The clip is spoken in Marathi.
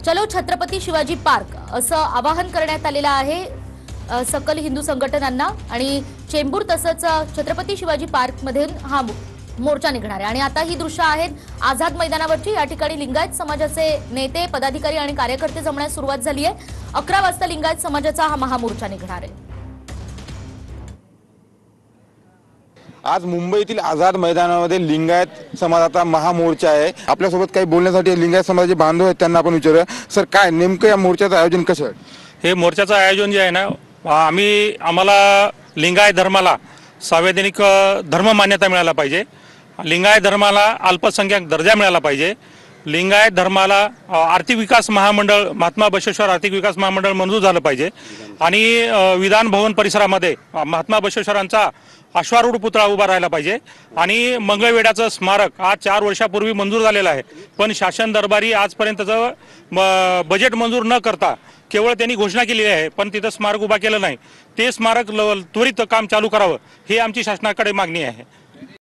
चलो छत्रपती शिवाजी पार्क असं आवाहन करण्यात आलेलं आहे सकल हिंदू संघटनांना आणि चेंबूर तसंच छत्रपती शिवाजी पार्क मधून हा मोर्चा निघणार आहे। आणि आता ही दृश्य आहेत आझाद मैदानावरची। या ठिकाणी लिंगायत समाजाचे नेते पदाधिकारी आणि कार्यकर्ते जमण्यास सुरुवात झाली आहे। 11 वाजता लिंगायत समाजाचा हा महामोर्चा निघणार आहे। आज मुंबईतील आझाद मैदानामध्ये लिंगायत समाजाचा महामोर्चा आहे। आपल्यासोबत काही बोलण्यासाठी लिंगायत समाजाचे बांधव आहेत, त्यांना आपण विचारूया। सर, काय नेमकं या मोर्चाचं आयोजन कसं आहे? हे मोर्चाचं आयोजन जे आहे ना, आम्हाला लिंगायत धर्माला संवैधानिक धर्म मान्यता मिळायला पाहिजे। लिंगायत धर्माला अल्पसंख्याक दर्जा मिळाला पाहिजे। लिंगायत धर्माला आर्थिक विकास महामंडळ, महात्मा बसवेश्वर आर्थिक विकास महामंडळ मंजूर झालं पाहिजे। आणि विधान भवन परिसरामध्ये महात्मा बसवेश्वरांचा अश्वारूढ पुतळा उभा राहायला पाहिजे। आणि मंगळवेढ्याचं स्मारक आज 4 वर्षापूर्वी मंजूर झालेलं आहे, पण शासन दरबारी आजपर्यंतचं बजेट मंजूर न करता केवळ त्यांनी घोषणा केली आहे, पण तिथं स्मारक उभा केलं नाही। ते स्मारक त्वरित काम चालू करावं, ही आमची शासनाकडे मागणी आहे।